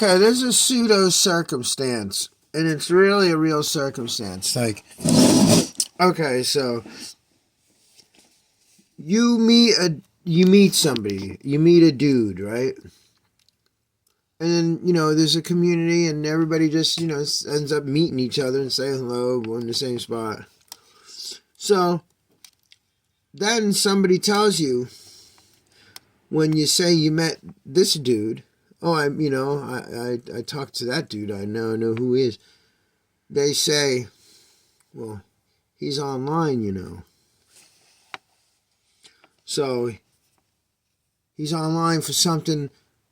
Okay, there's a pseudo circumstance, and it's really a real circumstance. Like, okay, so you meet somebody, you meet a dude, right? And then, there's a community, and everybody just, ends up meeting each other and saying hello. We're in the same spot. So then somebody tells you, when you say you met this dude, oh, I talked to that dude. I now know who he is. They say, well, he's online, So he's online for something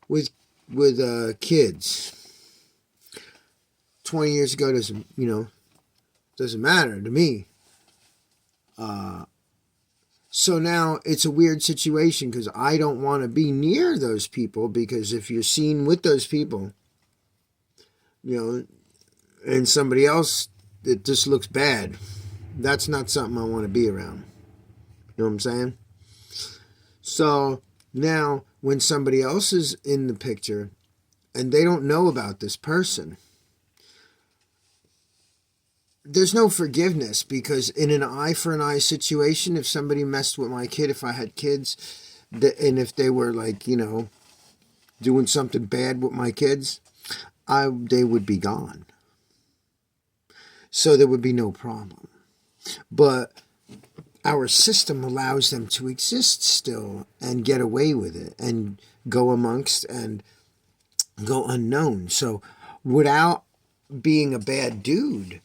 with kids. 20 years ago doesn't matter to me. So now it's a weird situation because I don't want to be near those people, because if you're seen with those people, and somebody else, it just looks bad. That's not something I want to be around. You know what I'm saying? So now when somebody else is in the picture and they don't know about this person, there's no forgiveness, because in an eye for an eye situation, if somebody messed with my kid, if I had kids, and if they were doing something bad with my kids, they would be gone. So there would be no problem. But our system allows them to exist still and get away with it and go amongst and go unknown. So without being a bad dude,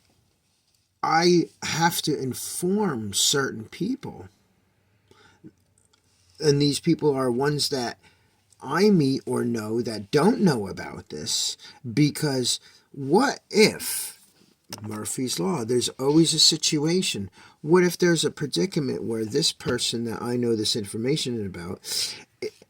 I have to inform certain people. And these people are ones that I meet or know that don't know about this, because what if, Murphy's Law, there's always a situation. What if there's a predicament where this person that I know this information about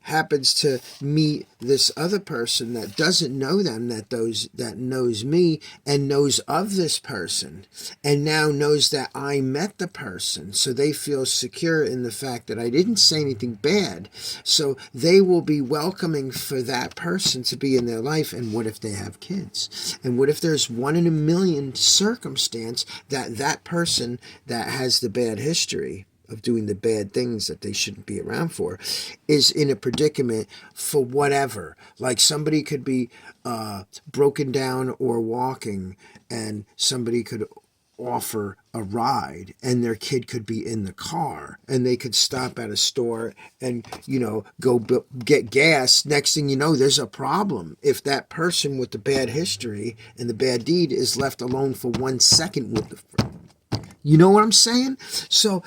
happens to meet this other person that doesn't know them, that knows me and knows of this person, and now knows that I met the person, so they feel secure in the fact that I didn't say anything bad, so they will be welcoming for that person to be in their life. And what if they have kids? And what if there's 1 in a million circumstance that person that has the bad history of doing the bad things that they shouldn't be around for is in a predicament for whatever. Like somebody could be broken down or walking, and somebody could offer a ride, and their kid could be in the car, and they could stop at a store and go get gas. Next thing you know, there's a problem if that person with the bad history and the bad deed is left alone for 1 second with the You know what I'm saying? So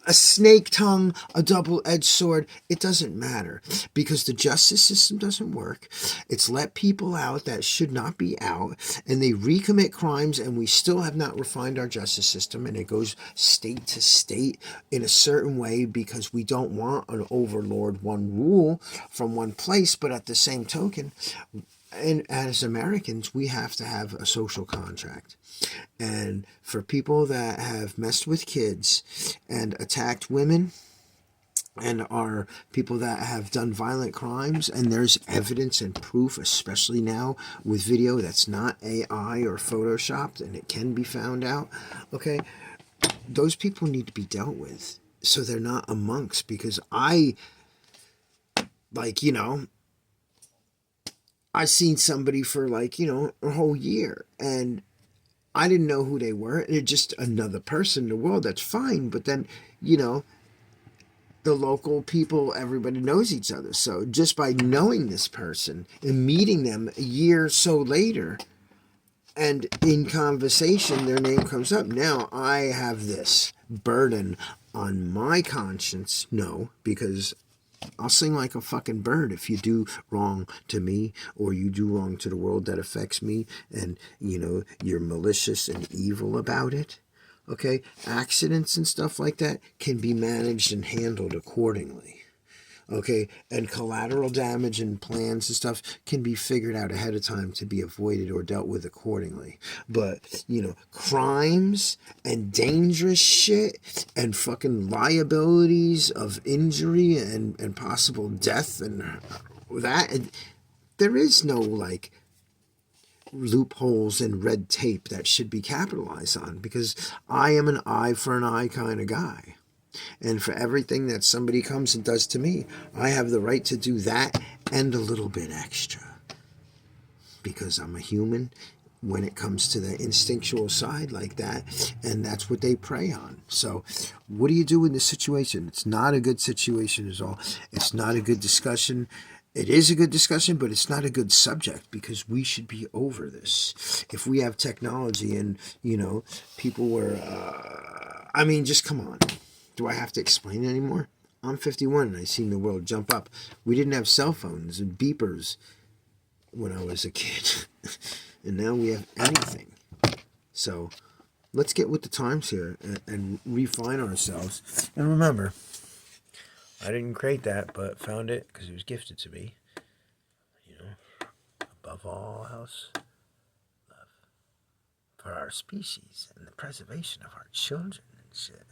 a snake tongue, a double-edged sword, it doesn't matter, because the justice system doesn't work. It's let people out that should not be out, and they recommit crimes, and we still have not refined our justice system, and it goes state to state in a certain way, because we don't want an overlord, one rule from one place. But at the same token, and as Americans, we have to have a social contract. And for people that have messed with kids and attacked women, and are people that have done violent crimes, and there's evidence and proof, especially now with video that's not AI or photoshopped, and it can be found out, okay, those people need to be dealt with, so they're not amongst. Because I seen somebody for a whole year, and I didn't know who they were. They're just another person in the world. That's fine. But then, the local people, everybody knows each other. So just by knowing this person and meeting them a year or so later, and in conversation, their name comes up. Now I have this burden on my conscience. No, because I'll sing like a fucking bird if you do wrong to me, or you do wrong to the world that affects me, and you're malicious and evil about it. Okay, accidents and stuff like that can be managed and handled accordingly. Okay, and collateral damage and plans and stuff can be figured out ahead of time to be avoided or dealt with accordingly. But, crimes and dangerous shit and fucking liabilities of injury and possible death and there is no like loopholes and red tape that should be capitalized on, because I am an eye for an eye kind of guy. And for everything that somebody comes and does to me, I have the right to do that and a little bit extra, because I'm a human when it comes to the instinctual side like that, and that's what they prey on. So what do you do in this situation? It's not a good situation at all. It's not a good discussion. It is a good discussion, but it's not a good subject, because we should be over this. If we have technology and, people were, I mean, just come on. Do I have to explain it anymore? I'm 51 and I've seen the world jump up. We didn't have cell phones and beepers when I was a kid. And now we have anything. So let's get with the times here and refine ourselves. And remember, I didn't create that, but found it because it was gifted to me. Above all else, love for our species and the preservation of our children and shit.